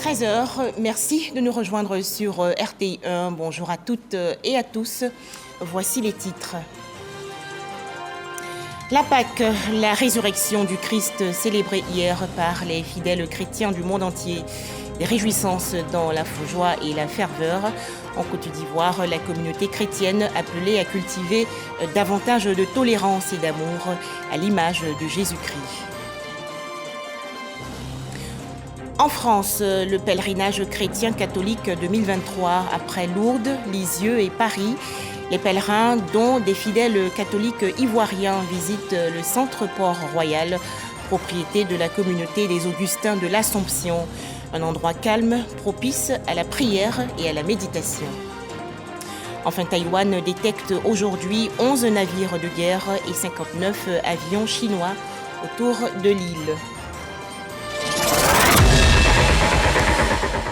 13h, merci de nous rejoindre sur RTI1. Bonjour à toutes et à tous. Voici les titres. La Pâque, la résurrection du Christ célébrée hier par les fidèles chrétiens du monde entier. Des réjouissances dans la joie et la ferveur. En Côte d'Ivoire, la communauté chrétienne appelée à cultiver davantage de tolérance et d'amour à l'image de Jésus-Christ. En France, le pèlerinage chrétien catholique 2023 après Lourdes, Lisieux et Paris. Les pèlerins, dont des fidèles catholiques ivoiriens, visitent le centre Port-Royal, propriété de la communauté des Augustins de l'Assomption. Un endroit calme, propice à la prière et à la méditation. Enfin, Taïwan détecte aujourd'hui 11 navires de guerre et 59 avions chinois autour de l'île.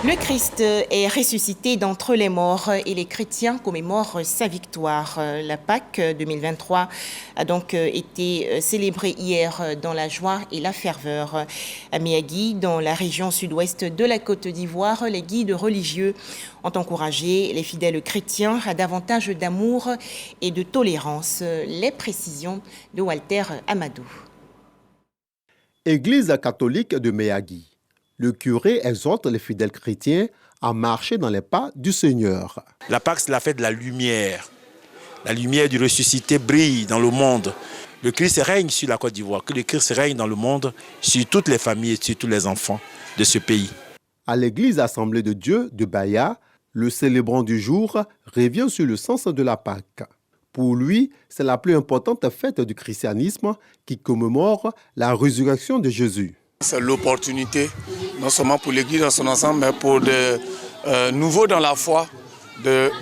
Le Christ est ressuscité d'entre les morts et les chrétiens commémorent sa victoire. La Pâque 2023 a donc été célébrée hier dans la joie et la ferveur. À Méagui, dans la région sud-ouest de la Côte d'Ivoire, les guides religieux ont encouragé les fidèles chrétiens à davantage d'amour et de tolérance. Les précisions de Walter Amadou. Église catholique de Méagui. Le curé exhorte les fidèles chrétiens à marcher dans les pas du Seigneur. La Pâque, c'est la fête de la lumière. La lumière du ressuscité brille dans le monde. Le Christ règne sur la Côte d'Ivoire. Que le Christ règne dans le monde, sur toutes les familles et sur tous les enfants de ce pays. À l'église Assemblée de Dieu de Baya, le célébrant du jour revient sur le sens de la Pâque. Pour lui, c'est la plus importante fête du christianisme qui commémore la résurrection de Jésus. C'est l'opportunité, non seulement pour l'Église dans son ensemble, mais pour des nouveaux dans la foi,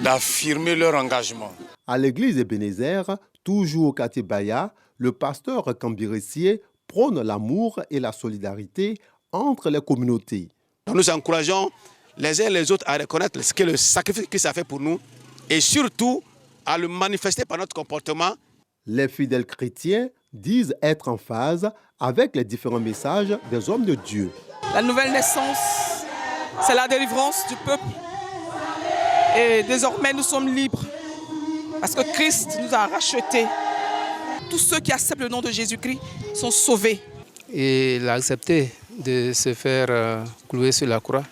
d'affirmer leur engagement. À l'église Ebenezer, toujours au quartier Baya, le pasteur Cambirissier prône l'amour et la solidarité entre les communautés. Nous encourageons les uns et les autres à reconnaître ce que le sacrifice que ça fait pour nous et surtout à le manifester par notre comportement. Les fidèles chrétiens disent être en phase avec les différents messages des hommes de Dieu. La nouvelle naissance, c'est la délivrance du peuple. Et désormais, nous sommes libres parce que Christ nous a rachetés. Tous ceux qui acceptent le nom de Jésus-Christ sont sauvés. Et il a accepté de se faire clouer sur la croix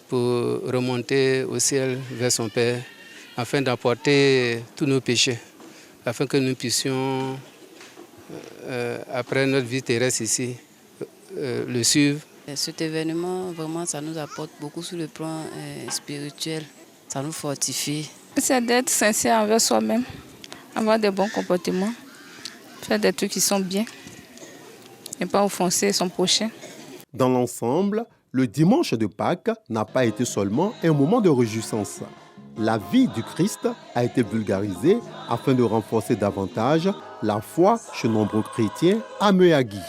pour remonter au ciel vers son Père afin d'apporter tous nos péchés, afin que nous puissions après notre vie terrestre ici, le suivre. Cet événement, vraiment, ça nous apporte beaucoup sur le plan spirituel. Ça nous fortifie. C'est d'être sincère envers soi-même, avoir des bons comportements, faire des trucs qui sont bien et pas offenser son prochain. Dans l'ensemble, le dimanche de Pâques n'a pas été seulement un moment de réjouissance. La vie du Christ a été vulgarisée afin de renforcer davantage la foi chez nombreux chrétiens à Méagui.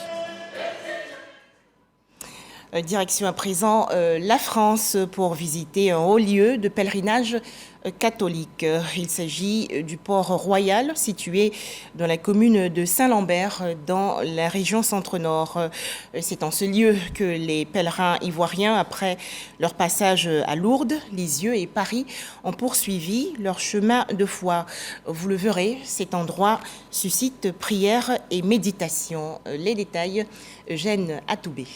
Direction à présent la France pour visiter un haut lieu de pèlerinage catholique. Il s'agit du Port-Royal situé dans la commune de Saint-Lambert dans la région Centre-Nord. C'est en ce lieu que les pèlerins ivoiriens, après leur passage à Lourdes, Lisieux et Paris, ont poursuivi leur chemin de foi. Vous le verrez, cet endroit suscite prière et méditation. Les détails, Eugène Atoubé.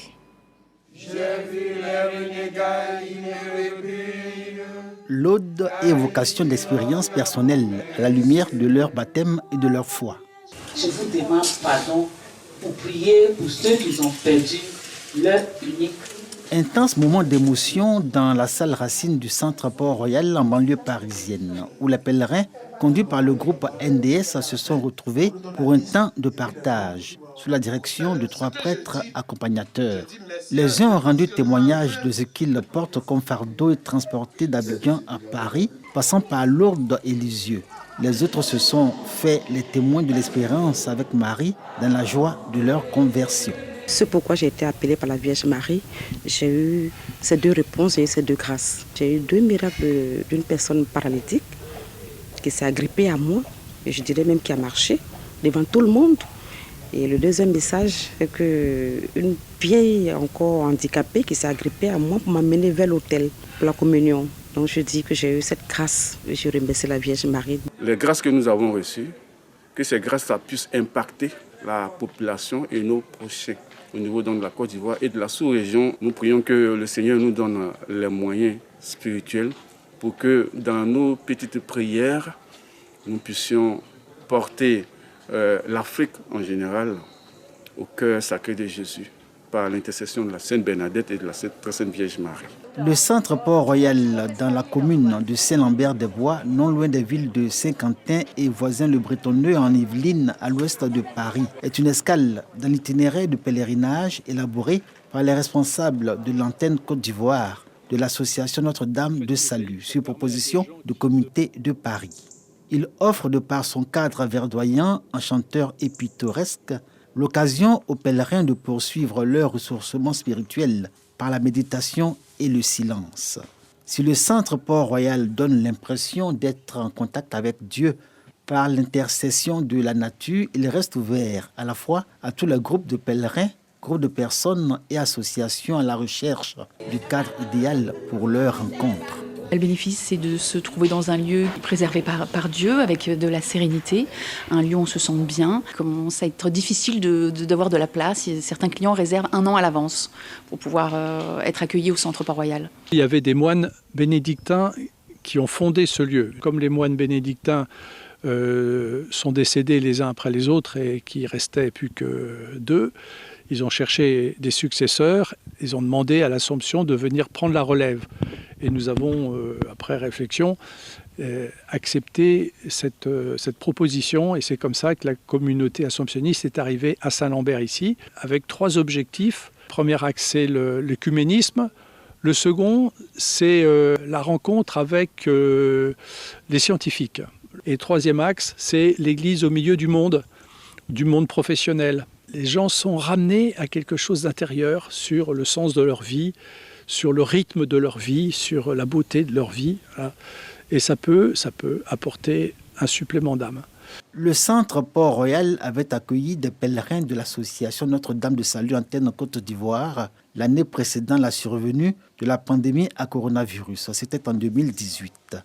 L'aude est vocation d'expérience personnelle à la lumière de leur baptême et de leur foi. Je vous demande pardon pour prier pour ceux qui ont perdu leur unique. Intense moment d'émotion dans la salle Racine du centre Port-Royal en banlieue parisienne, où les pèlerins, conduits par le groupe NDS, se sont retrouvés pour un temps de partage, sous la direction de 3 prêtres accompagnateurs. Les uns ont rendu témoignage de ce qu'ils portent comme fardeau et transporté d'Abidjan à Paris, passant par Lourdes et Lisieux. Les autres se sont fait les témoins de l'expérience avec Marie dans la joie de leur conversion. C'est pourquoi j'ai été appelée par la Vierge Marie. J'ai eu ces 2 réponses et ces 2 grâces. J'ai eu 2 miracles d'une personne paralytique qui s'est agrippée à moi, et je dirais même qui a marché devant tout le monde. Et le deuxième message est qu'une vieille encore handicapée qui s'est agrippée à moi pour m'amener vers l'autel pour la communion. Donc je dis que j'ai eu cette grâce et je remercie la Vierge Marie. Les grâces que nous avons reçues, que ces grâces puissent impacter la population et nos prochains. Au niveau de la Côte d'Ivoire et de la sous-région, nous prions que le Seigneur nous donne les moyens spirituels pour que dans nos petites prières, nous puissions porter l'Afrique en général au cœur sacré de Jésus par l'intercession de la Sainte Bernadette et de la Très Sainte Vierge Marie. Le centre Port-Royal dans la commune de Saint-Lambert-des-Bois, non loin des villes de Saint-Quentin et voisin le Bretonneux en Yvelines à l'ouest de Paris, est une escale dans l'itinéraire de pèlerinage élaboré par les responsables de l'antenne Côte d'Ivoire de l'association Notre-Dame de Salut sur proposition du comité de Paris. Il offre de par son cadre verdoyant, enchanteur et pittoresque, l'occasion aux pèlerins de poursuivre leur ressourcement spirituel par la méditation et le silence. Si le centre Port-Royal donne l'impression d'être en contact avec Dieu par l'intercession de la nature, il reste ouvert à la fois à tous les groupes de pèlerins, groupes de personnes et associations à la recherche du cadre idéal pour leur rencontre. Le bénéfice, c'est de se trouver dans un lieu préservé par Dieu, avec de la sérénité, un lieu où on se sent bien. Il commence à être difficile d'avoir de la place. Certains clients réservent 1 an à l'avance pour pouvoir être accueillis au centre Port-Royal. Il y avait des moines bénédictins qui ont fondé ce lieu. Comme les moines bénédictins sont décédés les uns après les autres et qu'il ne restait plus que 2, ils ont cherché des successeurs, ils ont demandé à l'Assomption de venir prendre la relève. Et nous avons, après réflexion, accepté cette proposition. Et c'est comme ça que la communauté assomptionniste est arrivée à Saint-Lambert ici, avec 3 objectifs. Le premier axe, c'est l'œcuménisme. Le second, c'est la rencontre avec les scientifiques. Et le troisième axe, c'est l'Église au milieu du monde professionnel. Les gens sont ramenés à quelque chose d'intérieur sur le sens de leur vie, sur le rythme de leur vie, sur la beauté de leur vie. Voilà. Et ça peut apporter un supplément d'âme. Le centre Port-Royal avait accueilli des pèlerins de l'association Notre-Dame de Salut Antenne Côte d'Ivoire l'année précédant la survenue de la pandémie à coronavirus. C'était en 2018.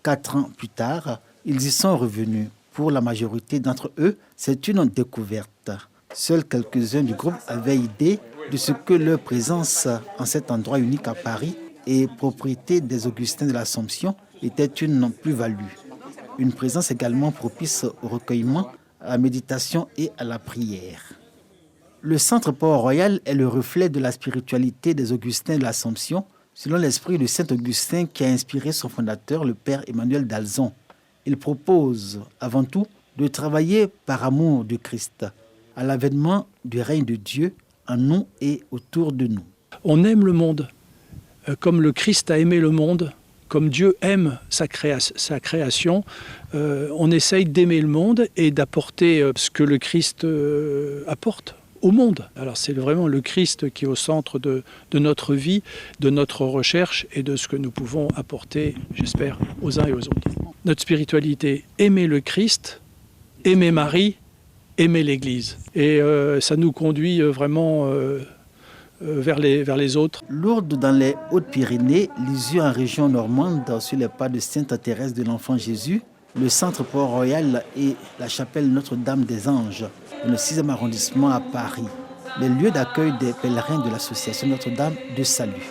4 ans plus tard, ils y sont revenus. Pour la majorité d'entre eux, c'est une découverte. Seuls quelques-uns du groupe avaient idée de ce que leur présence en cet endroit unique à Paris et propriété des Augustins de l'Assomption était une plus-value. Une présence également propice au recueillement, à la méditation et à la prière. Le centre Port-Royal est le reflet de la spiritualité des Augustins de l'Assomption, selon l'esprit de Saint-Augustin qui a inspiré son fondateur, le père Emmanuel d'Alzon. Il propose avant tout de travailler par amour de Christ, à l'avènement du règne de Dieu en nous et autour de nous. On aime le monde, comme le Christ a aimé le monde, comme Dieu aime sa création. On essaye d'aimer le monde et d'apporter ce que le Christ apporte au monde. Alors c'est vraiment le Christ qui est au centre de notre vie, de notre recherche et de ce que nous pouvons apporter, j'espère, aux uns et aux autres. Notre spiritualité, aimer le Christ, aimer Marie, aimer l'Église. Et ça nous conduit vraiment vers les autres. Lourdes dans les Hautes-Pyrénées, Lisieux en région normande, sur les pas de Sainte Thérèse de l'Enfant Jésus, le centre Port-Royal et la chapelle Notre-Dame des Anges, dans le 6e arrondissement à Paris, les lieux d'accueil des pèlerins de l'association Notre-Dame de Salut.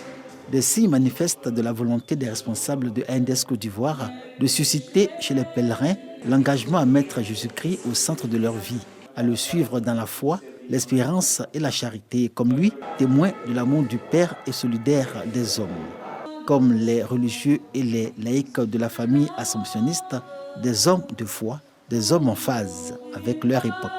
Des signes manifestes de la volonté des responsables de ANDS Côte d'Ivoire de susciter chez les pèlerins l'engagement à mettre Jésus-Christ au centre de leur vie, à le suivre dans la foi, l'espérance et la charité, comme lui, témoin de l'amour du Père et solidaire des hommes. Comme les religieux et les laïcs de la famille assomptionniste, des hommes de foi, des hommes en phase avec leur époque.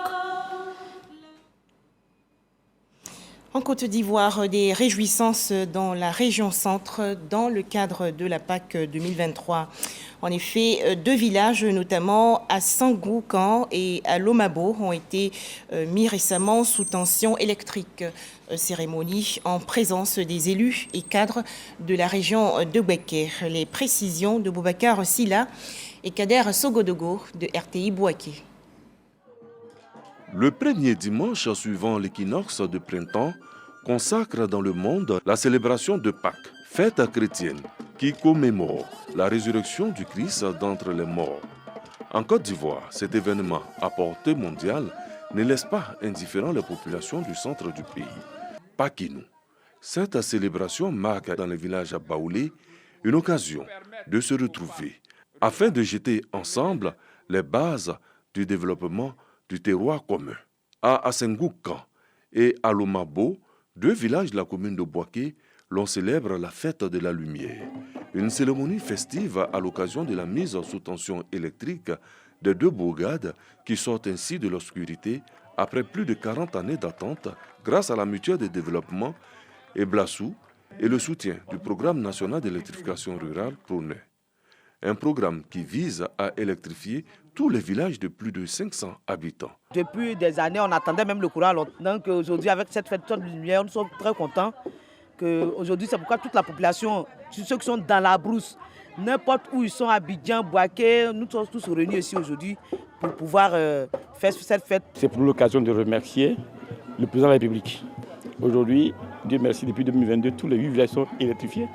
En Côte d'Ivoire, des réjouissances dans la région centre dans le cadre de la Pâques 2023. En effet, 2 villages, notamment à Sangoukan et à Lomabo, ont été mis récemment sous tension électrique. Cérémonie en présence des élus et cadres de la région de Bouaké. Les précisions de Boubacar Silla et Kader Sogodogo de RTI Bouaké. Le premier dimanche suivant l'équinoxe de printemps consacre dans le monde la célébration de Pâques, fête chrétienne qui commémore la résurrection du Christ d'entre les morts. En Côte d'Ivoire, cet événement à portée mondiale ne laisse pas indifférent les populations du centre du pays. Pakinou. Cette célébration marque dans le village à Baoulé une occasion de se retrouver afin de jeter ensemble les bases du développement du terroir commun. À Assengoukan et à Lomabo, 2 villages de la commune de Boaké, l'on célèbre la fête de la lumière. Une cérémonie festive à l'occasion de la mise sous tension électrique des 2 bourgades qui sortent ainsi de l'obscurité après plus de 40 années d'attente grâce à la mutuelle de développement et Blassou et le soutien du programme national d'électrification rurale PRONE. Un programme qui vise à électrifier tous les villages de plus de 500 habitants. Depuis des années, on attendait même le courant. Donc aujourd'hui, avec cette fête de lumière, nous sommes très contents. Aujourd'hui, c'est pourquoi toute la population, ceux qui sont dans la brousse, n'importe où ils sont, Abidjan, Boaké, nous sommes tous réunis ici aujourd'hui pour pouvoir faire cette fête. C'est pour l'occasion de remercier le président de la République. Aujourd'hui, Dieu merci, depuis 2022, tous les 8 villages sont électrifiés.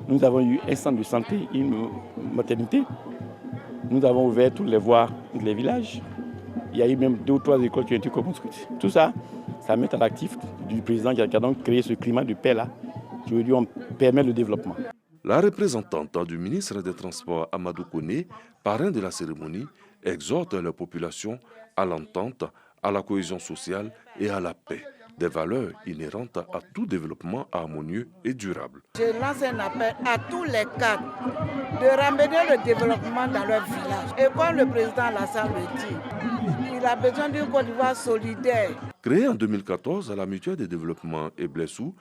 Nous avons eu un centre de santé, une maternité. Nous avons ouvert toutes les voies des villages. Il y a eu même 2 ou 3 écoles qui ont été construites. Tout ça, ça met à l'actif du président qui a donc créé ce climat de paix-là, qui aujourd'hui permet le développement. La représentante du ministre des Transports, Amadou Koné, parrain de la cérémonie, exhorte la population à l'entente, à la cohésion sociale et à la paix, des valeurs inhérentes à tout développement harmonieux et durable. Je lance un appel à tous les cadres de ramener le développement dans leur village. Et comme le président Alassane le dit, il a besoin d'une Côte d'Ivoire solidaire. Créée en 2014, la mutuelle de développement et Blessou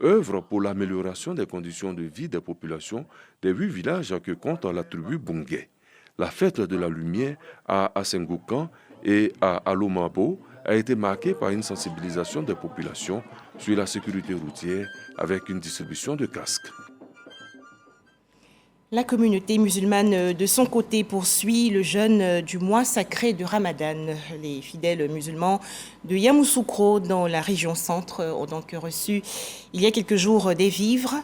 œuvre pour l'amélioration des conditions de vie des populations des 8 villages que compte la tribu Bungé. La fête de la lumière à Assengoukan et à Alomabo a été marquée par une sensibilisation des populations sur la sécurité routière avec une distribution de casques. La communauté musulmane de son côté poursuit le jeûne du mois sacré de Ramadan. Les fidèles musulmans de Yamoussoukro dans la région centre ont donc reçu il y a quelques jours des vivres,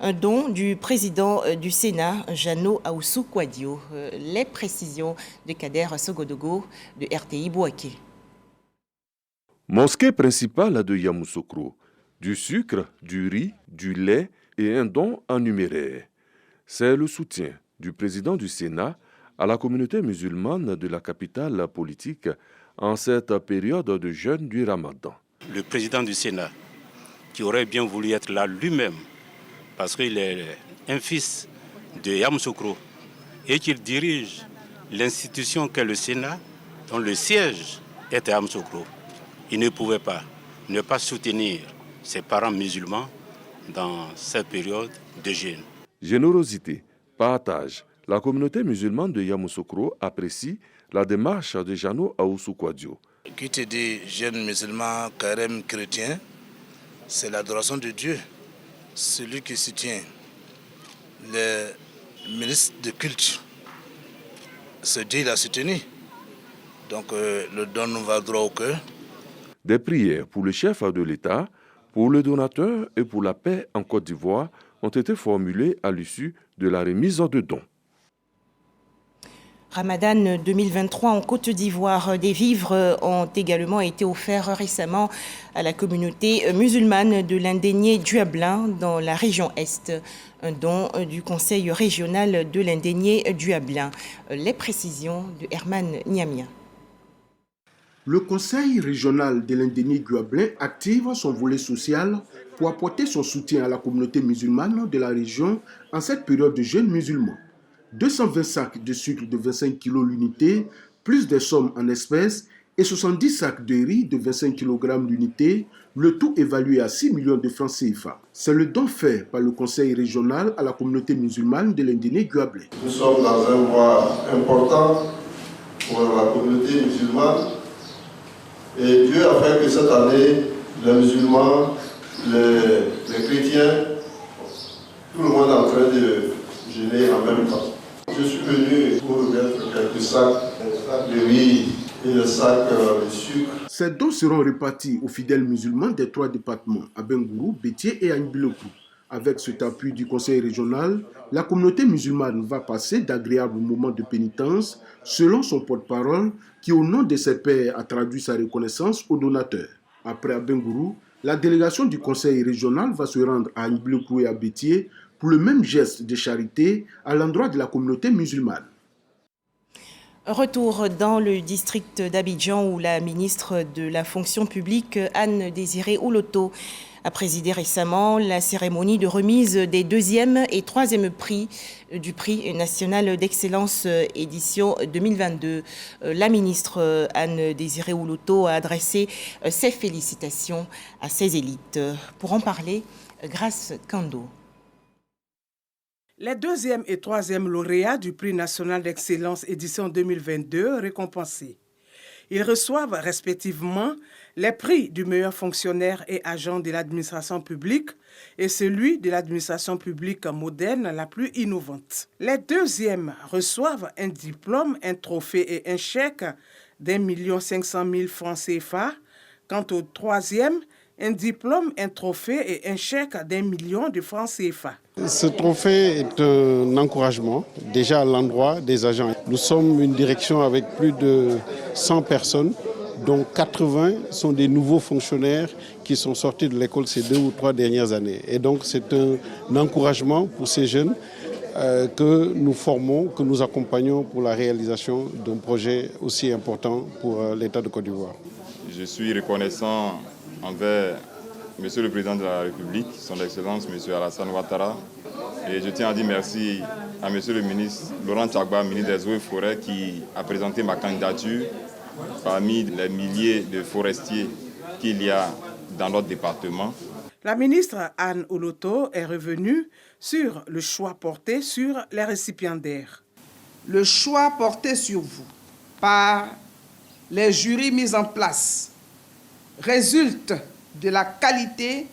un don du président du Sénat, Jano Aoussou Kouadio. Les précisions de Kader Sogodogo de RTI Boaké. Mosquée principale de Yamoussoukro, du sucre, du riz, du lait et un don en numéraire. C'est le soutien du président du Sénat à la communauté musulmane de la capitale politique en cette période de jeûne du Ramadan. Le président du Sénat, qui aurait bien voulu être là lui-même, parce qu'il est un fils de Yamoussoukro et qu'il dirige l'institution qu'est le Sénat, dont le siège est à Yamoussoukro. Il ne pouvait pas ne pas soutenir ses parents musulmans dans cette période de jeûne. Générosité, partage. La communauté musulmane de Yamoussoukro apprécie la démarche de Jano Aoussou Kouadio. Qui te dit jeune musulman, carême chrétien, c'est l'adoration de Dieu. Celui qui soutient les ministres de culte, ce Dieu l'a soutenu. Donc le don nous va droit au cœur. Des prières pour le chef de l'État, pour le donateur et pour la paix en Côte d'Ivoire ont été formulées à l'issue de la remise de dons. Ramadan 2023 en Côte d'Ivoire. Des vivres ont également été offerts récemment à la communauté musulmane de l'Indénié Duablin dans la région Est. Un don du Conseil régional de l'Indénié Duablin. Les précisions de Herman Niamia. Le Conseil régional de l'Indénié Duablin active son volet social pour apporter son soutien à la communauté musulmane de la région en cette période de jeûne musulman. 220 sacs de sucre de 25 kg l'unité, plus des sommes en espèces, et 70 sacs de riz de 25 kg l'unité, le tout évalué à 6 millions de francs CFA. C'est le don fait par le Conseil régional à la communauté musulmane de l'Indénié Duablin. Nous sommes dans un mois important pour la communauté musulmane. Et Dieu a fait que cette année, les musulmans, les chrétiens, tout le monde est en train de jeûner en même temps. Je suis venu pour remettre quelques sacs de riz et le sac de sucre. Ces dons seront répartis aux fidèles musulmans des 3 départements, à Bengourou, Bétié et à Nbiloko. Avec cet appui du conseil régional, la communauté musulmane va passer d'agréables moments de pénitence, selon son porte-parole, qui au nom de ses pairs a traduit sa reconnaissance aux donateurs. Après à Bengourou, la délégation du conseil régional va se rendre à Nbiloko et à Bétié pour le même geste de charité à l'endroit de la communauté musulmane. Retour dans le district d'Abidjan où la ministre de la fonction publique, Anne-Désirée Ouloto, a présidé récemment la cérémonie de remise des 2e et 3e prix du prix national d'excellence édition 2022. La ministre Anne-Désirée Ouloto a adressé ses félicitations à ses élites. Pour en parler, Grace Kando. Les 2e et 3e lauréats du prix national d'excellence édition 2022 récompensés. Ils reçoivent respectivement les prix du meilleur fonctionnaire et agent de l'administration publique et celui de l'administration publique moderne la plus innovante. Les 2e reçoivent un diplôme, un trophée et un chèque d'1 500 000 francs CFA. Quant au 3e, un diplôme, un trophée et un chèque d'1 million de francs CFA. Ce trophée est un encouragement déjà à l'endroit des agents. Nous sommes une direction avec plus de 100 personnes, dont 80 sont des nouveaux fonctionnaires qui sont sortis de l'école ces 2 ou 3 dernières années. Et donc c'est un encouragement pour ces jeunes que nous formons, que nous accompagnons pour la réalisation d'un projet aussi important pour l'État de Côte d'Ivoire. Je suis reconnaissant envers Monsieur le Président de la République, son Excellence Monsieur Alassane Ouattara, et je tiens à dire merci à Monsieur le ministre Laurent Tchagba, ministre des Eaux et Forêts, qui a présenté ma candidature parmi les milliers de forestiers qu'il y a dans notre département. La ministre Anne Ouloto est revenue sur le choix porté sur les récipiendaires. Le choix porté sur vous par les jurys mis en place résulte de la qualité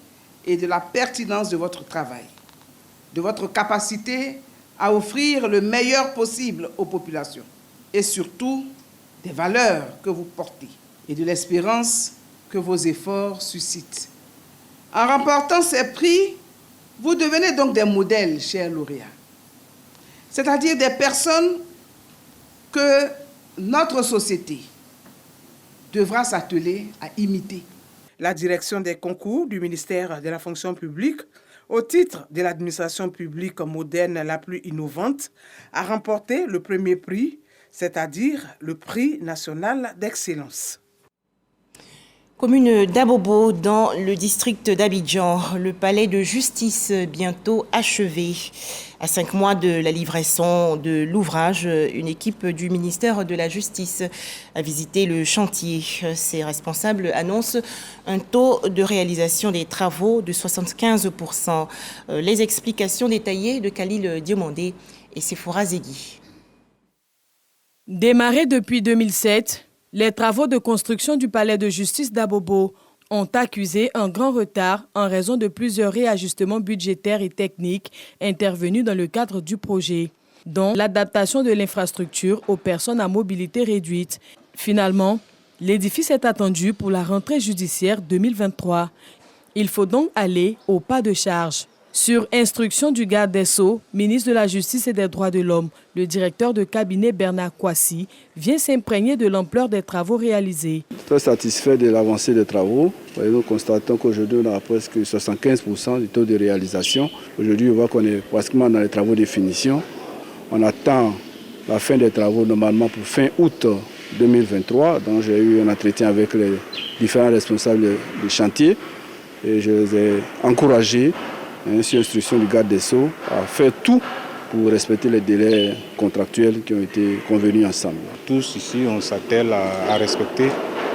et de la pertinence de votre travail, de votre capacité à offrir le meilleur possible aux populations et surtout des valeurs que vous portez et de l'espérance que vos efforts suscitent. En remportant ces prix, vous devenez donc des modèles, chers lauréats, c'est-à-dire des personnes que notre société devra s'atteler à imiter. La direction des concours du ministère de la fonction publique, au titre de l'administration publique moderne la plus innovante, a remporté le premier prix, c'est-à-dire le prix national d'excellence. Commune d'Abobo, dans le district d'Abidjan, le palais de justice bientôt achevé. À 5 mois de la livraison de l'ouvrage, une équipe du ministère de la Justice a visité le chantier. Ses responsables annoncent un taux de réalisation des travaux de 75%. Les explications détaillées de Khalil Diomandé et Sephora Zegui. Démarrés depuis 2007, les travaux de construction du palais de justice d'Abobo ont accusé un grand retard en raison de plusieurs réajustements budgétaires et techniques intervenus dans le cadre du projet, dont l'adaptation de l'infrastructure aux personnes à mobilité réduite. Finalement, l'édifice est attendu pour la rentrée judiciaire 2023. Il faut donc aller au pas de charge. Sur instruction du garde des Sceaux, ministre de la Justice et des Droits de l'Homme, le directeur de cabinet Bernard Kwasi vient s'imprégner de l'ampleur des travaux réalisés. Très satisfait de l'avancée des travaux. Nous constatons qu'aujourd'hui, on a presque 75% du taux de réalisation. Aujourd'hui, on voit qu'on est pratiquement dans les travaux de finition. On attend la fin des travaux normalement pour fin août 2023. Donc j'ai eu un entretien avec les différents responsables du chantier et je les ai encouragés, sur instruction du garde des Sceaux, à faire tout pour respecter les délais contractuels qui ont été convenus ensemble. Tous ici, on s'attelle à respecter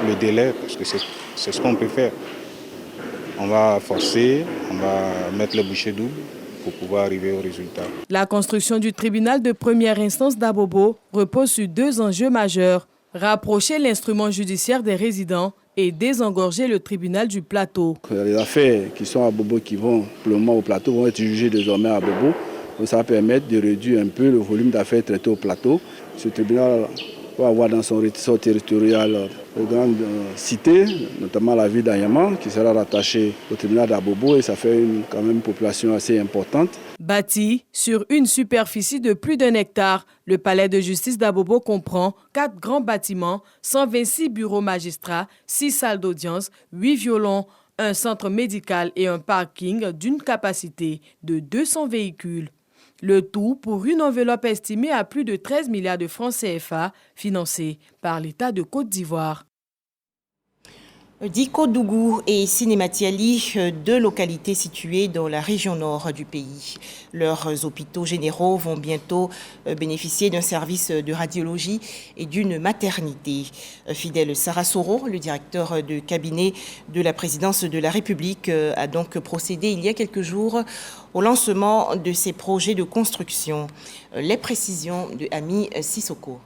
le délai parce que c'est ce qu'on peut faire. On va forcer, on va mettre le bouchée double pour pouvoir arriver au résultat. La construction du tribunal de première instance d'Abobo repose sur 2 enjeux majeurs. Rapprocher l'instrument judiciaire des résidents et désengorger le tribunal du plateau. Les affaires qui sont à Bobo, qui vont pour le moment au plateau, vont être jugées désormais à Bobo. Donc ça va permettre de réduire un peu le volume d'affaires traitées au plateau. Ce tribunal va avoir dans son ressort territorial de grandes cités, notamment la ville d'Anyama, qui sera rattachée au tribunal d'Abobo, et ça fait quand même une population assez importante. Bâti sur une superficie de plus d'1 hectare, le palais de justice d'Abobo comprend 4 grands bâtiments, 126 bureaux magistrats, 6 salles d'audience, 8 violons, un centre médical et un parking d'une capacité de 200 véhicules. Le tout pour une enveloppe estimée à plus de 13 milliards de francs CFA, financée par l'État de Côte d'Ivoire. Dikodougou et Sinématiali, 2 localités situées dans la région nord du pays. Leurs hôpitaux généraux vont bientôt bénéficier d'un service de radiologie et d'une maternité. Fidel Sarasoro, le directeur de cabinet de la présidence de la République, a donc procédé il y a quelques jours au lancement de ces projets de construction. Les précisions de Ami Sissoko.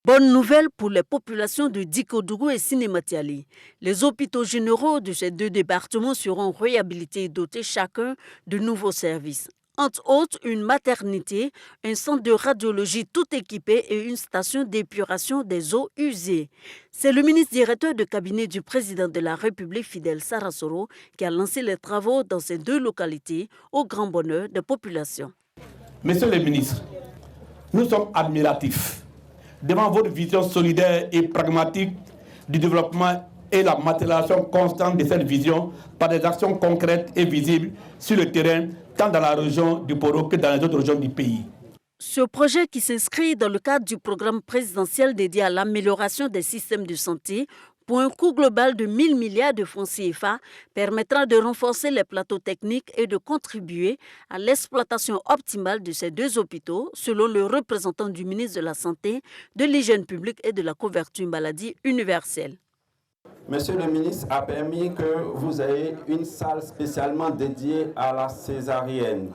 Bonne nouvelle pour les populations de Dikodougou et Sinématiali. Les hôpitaux généraux de ces 2 départements seront réhabilités et dotés chacun de nouveaux services. Entre autres, une maternité, un centre de radiologie tout équipé et une station d'épuration des eaux usées. C'est le ministre directeur de cabinet du président de la République, Fidel Sarasoro, qui a lancé les travaux dans ces 2 localités au grand bonheur des populations. Monsieur le ministre, nous sommes admiratifs devant votre vision solidaire et pragmatique du développement et la matérialisation constante de cette vision par des actions concrètes et visibles sur le terrain, tant dans la région du Poro que dans les autres régions du pays. Ce projet, qui s'inscrit dans le cadre du programme présidentiel dédié à l'amélioration des systèmes de santé, pour un coût global de 1000 milliards de francs CFA, permettra de renforcer les plateaux techniques et de contribuer à l'exploitation optimale de ces 2 hôpitaux, selon le représentant du ministre de la Santé, de l'Hygiène publique et de la couverture maladie universelle. Monsieur le ministre a permis que vous ayez une salle spécialement dédiée à la césarienne.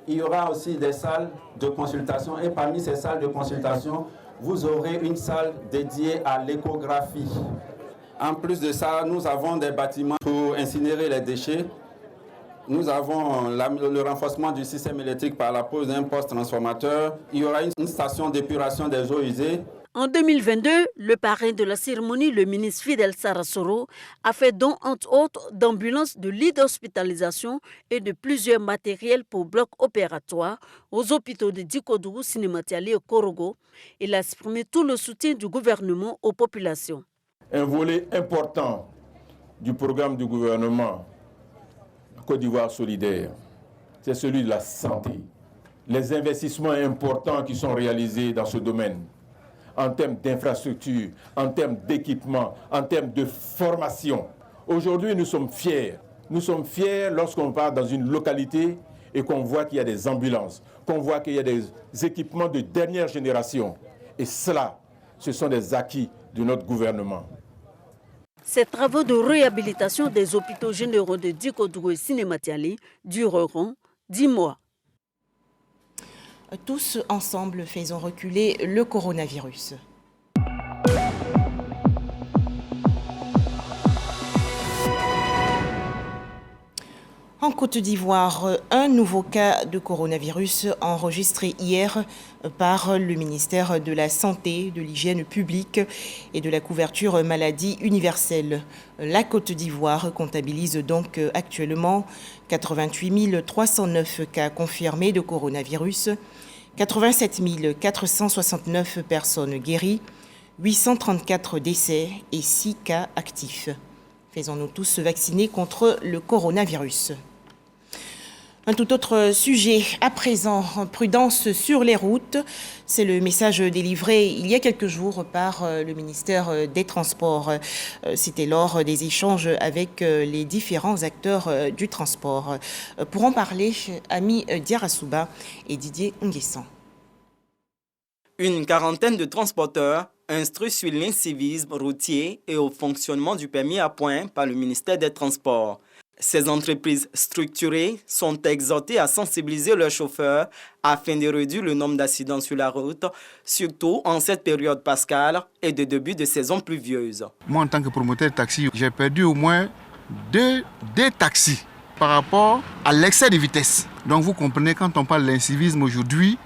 Il y aura aussi des salles de consultation et parmi ces salles de consultation, vous aurez une salle dédiée à l'échographie. En plus de ça, nous avons des bâtiments pour incinérer les déchets. Nous avons le renforcement du système électrique par la pose d'un poste transformateur. Il y aura une station d'épuration des eaux usées. En 2022, le parrain de la cérémonie, le ministre Fidel Sarasoro, a fait don, entre autres, d'ambulances, de lits d'hospitalisation et de plusieurs matériels pour blocs opératoires aux hôpitaux de Dikodougou, Sinématiali et Korogo. Il a exprimé tout le soutien du gouvernement aux populations. Un volet important du programme du gouvernement Côte d'Ivoire solidaire, c'est celui de la santé. Les investissements importants qui sont réalisés dans ce domaine, en termes d'infrastructure, en termes d'équipement, en termes de formation. Aujourd'hui, nous sommes fiers. Nous sommes fiers lorsqu'on va dans une localité et qu'on voit qu'il y a des ambulances, qu'on voit qu'il y a des équipements de dernière génération. Et cela, ce sont des acquis de notre gouvernement. Ces travaux de réhabilitation des hôpitaux généraux de Dikodougou et Sinématiali dureront 10 mois. Tous ensemble, faisons reculer le coronavirus. En Côte d'Ivoire, un nouveau cas de coronavirus enregistré hier par le ministère de la Santé, de l'Hygiène publique et de la couverture maladie universelle. La Côte d'Ivoire comptabilise donc actuellement 88 309 cas confirmés de coronavirus, 87 469 personnes guéries, 834 décès et 6 cas actifs. Faisons-nous tous vacciner contre le coronavirus. Un tout autre sujet à présent, prudence sur les routes. C'est le message délivré il y a quelques jours par le ministère des Transports. C'était lors des échanges avec les différents acteurs du transport. Pour en parler, Ami Diarasouba et Didier Nguessan. Une quarantaine de transporteurs instruits sur l'incivisme routier et au fonctionnement du permis à points par le ministère des Transports. Ces entreprises structurées sont exhortées à sensibiliser leurs chauffeurs afin de réduire le nombre d'accidents sur la route, surtout en cette période pascale et de début de saison pluvieuse. Moi, en tant que promoteur de taxi, j'ai perdu au moins deux taxis par rapport à l'excès de vitesse. Donc vous comprenez, quand on parle de l'incivisme aujourd'hui,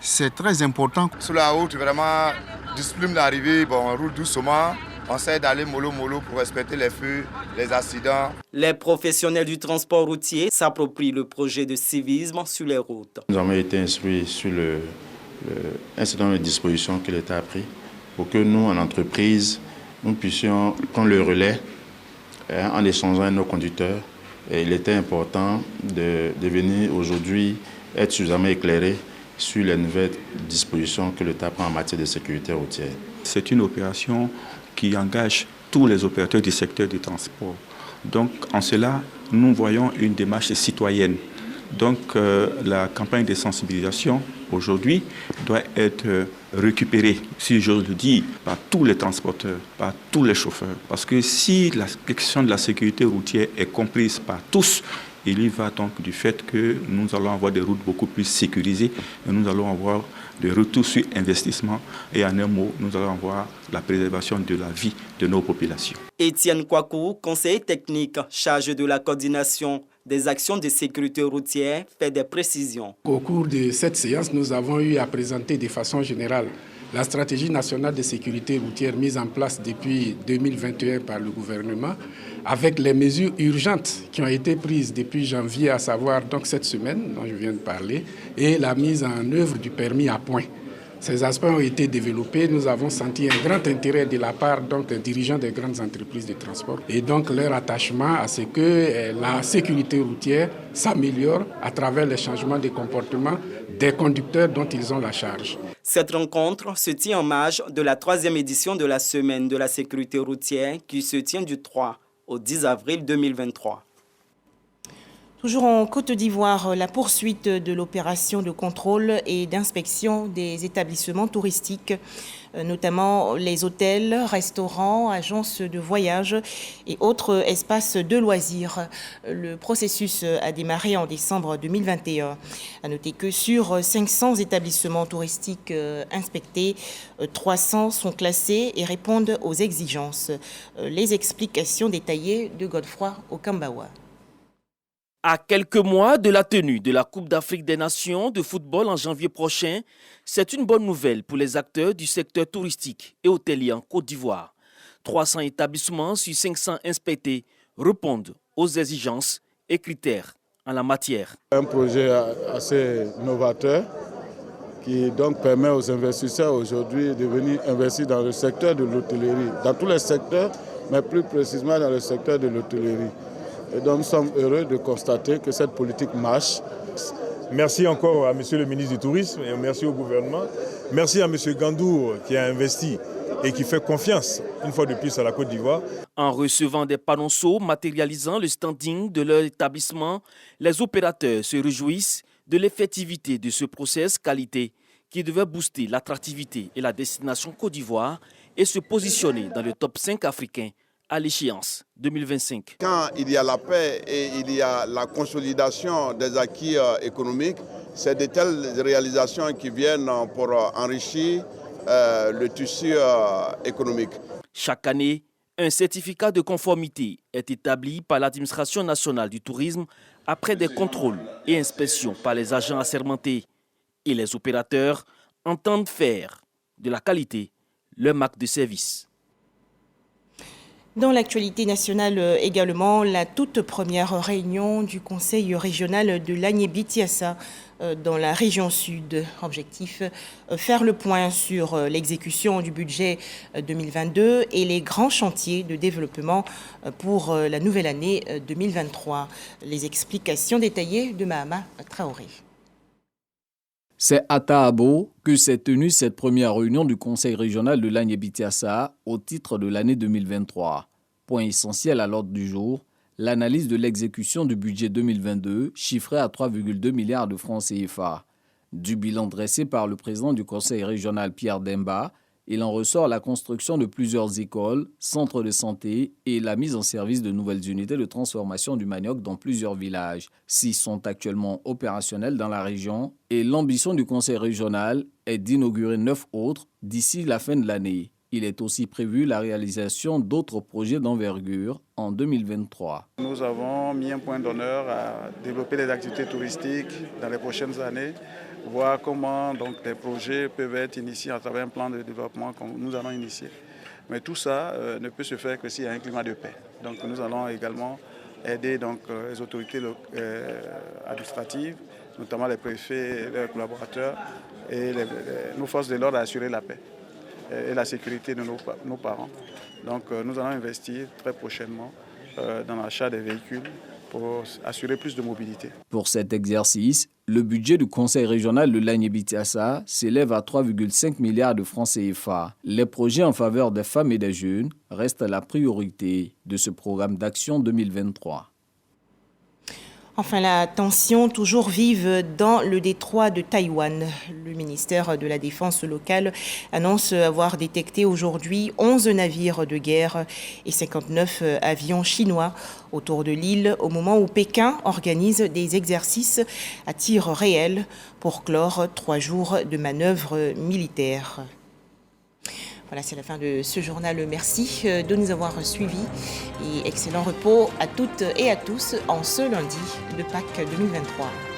c'est très important. Sur la route, vraiment, discipline d'arrivée, bon, on roule doucement. On essaie d'aller mollo pour respecter les feux, les accidents. Les professionnels du transport routier s'approprient le projet de civisme sur les routes. Nous avons été instruits sur un certain nombre de dispositions que l'État a prises pour que nous, en entreprise, nous puissions prendre le relais en échangeant avec nos conducteurs. Et il était important de venir aujourd'hui être suffisamment éclairé sur les nouvelles dispositions que l'État prend en matière de sécurité routière. C'est une opération qui engage tous les opérateurs du secteur du transport. Donc, en cela, nous voyons une démarche citoyenne. Donc, la campagne de sensibilisation, aujourd'hui, doit être récupérée, si j'ose le dire, par tous les transporteurs, par tous les chauffeurs. Parce que si la question de la sécurité routière est comprise par tous, il y va donc du fait que nous allons avoir des routes beaucoup plus sécurisées et nous allons avoir des retours sur investissement et en un mot, nous allons avoir la préservation de la vie de nos populations. Étienne Kwaku, conseiller technique chargé de la coordination des actions de sécurité routière, fait des précisions. Au cours de cette séance, nous avons eu à présenter de façon générale la stratégie nationale de sécurité routière mise en place depuis 2021 par le gouvernement, avec les mesures urgentes qui ont été prises depuis janvier, à savoir donc cette semaine dont je viens de parler, et la mise en œuvre du permis à points. Ces aspects ont été développés. Nous avons senti un grand intérêt de la part donc, des dirigeants des grandes entreprises de transport et donc leur attachement à ce que la sécurité routière s'améliore à travers les changements de comportement des conducteurs dont ils ont la charge. Cette rencontre se tient en marge de la 3e édition de la Semaine de la sécurité routière qui se tient du 3 au 10 avril 2023. Toujours en Côte d'Ivoire, la poursuite de l'opération de contrôle et d'inspection des établissements touristiques, notamment les hôtels, restaurants, agences de voyage et autres espaces de loisirs. Le processus a démarré en décembre 2021. À noter que sur 500 établissements touristiques inspectés, 300 sont classés et répondent aux exigences. Les explications détaillées de Godefroy Okambawa. À quelques mois de la tenue de la Coupe d'Afrique des Nations de football en janvier prochain, c'est une bonne nouvelle pour les acteurs du secteur touristique et hôtelier en Côte d'Ivoire. 300 établissements sur 500 inspectés répondent aux exigences et critères en la matière. Un projet assez novateur qui donc permet aux investisseurs aujourd'hui de venir investir dans le secteur de l'hôtellerie, dans tous les secteurs, mais plus précisément dans le secteur de l'hôtellerie. Et donc nous sommes heureux de constater que cette politique marche. Merci encore à M. le ministre du Tourisme et merci au gouvernement. Merci à M. Gandour qui a investi et qui fait confiance une fois de plus à la Côte d'Ivoire. En recevant des panonceaux matérialisant le standing de leur établissement, les opérateurs se réjouissent de l'effectivité de ce process qualité qui devait booster l'attractivité et la destination Côte d'Ivoire et se positionner dans le top 5 africain à l'échéance 2025. Quand il y a la paix et il y a la consolidation des acquis économiques, c'est de telles réalisations qui viennent pour enrichir le tissu économique. Chaque année, un certificat de conformité est établi par l'administration nationale du tourisme après des contrôles et inspections par les agents assermentés. Et les opérateurs entendent faire de la qualité leur marque de service. Dans l'actualité nationale également, la toute première réunion du Conseil régional de l'Agné-Bitsiassa dans la région sud. Objectif, faire le point sur l'exécution du budget 2022 et les grands chantiers de développement pour la nouvelle année 2023. Les explications détaillées de Mahama Traoré. C'est à Tahabo que s'est tenue cette première réunion du Conseil régional de l'Agné-Bitsiassa au titre de l'année 2023. Point essentiel à l'ordre du jour, l'analyse de l'exécution du budget 2022 chiffré à 3,2 milliards de francs CFA. Du bilan dressé par le président du Conseil régional Pierre Demba, il en ressort la construction de plusieurs écoles, centres de santé et la mise en service de nouvelles unités de transformation du manioc dans plusieurs villages. 6 sont actuellement opérationnels dans la région et l'ambition du Conseil régional est d'inaugurer 9 autres d'ici la fin de l'année. Il est aussi prévu la réalisation d'autres projets d'envergure en 2023. Nous avons mis un point d'honneur à développer les activités touristiques dans les prochaines années, voir comment donc, des projets peuvent être initiés à travers un plan de développement que nous allons initier. Mais tout ça ne peut se faire que s'il y a un climat de paix. Donc nous allons également aider donc, les autorités administratives, notamment les préfets et leurs collaborateurs, et nos forces de l'ordre à assurer la paix et la sécurité de nos parents. Donc nous allons investir très prochainement dans l'achat des véhicules pour assurer plus de mobilité. Pour cet exercice, le budget du Conseil régional de Lagné-Bitsiassa s'élève à 3,5 milliards de francs CFA. Les projets en faveur des femmes et des jeunes restent la priorité de ce programme d'action 2023. Enfin, la tension toujours vive dans le détroit de Taïwan. Le ministère de la Défense locale annonce avoir détecté aujourd'hui 11 navires de guerre et 59 avions chinois autour de l'île au moment où Pékin organise des exercices à tir réel pour clore 3 jours de manœuvres militaires. Voilà, c'est la fin de ce journal. Merci de nous avoir suivis et excellent repos à toutes et à tous en ce lundi de Pâques 2023.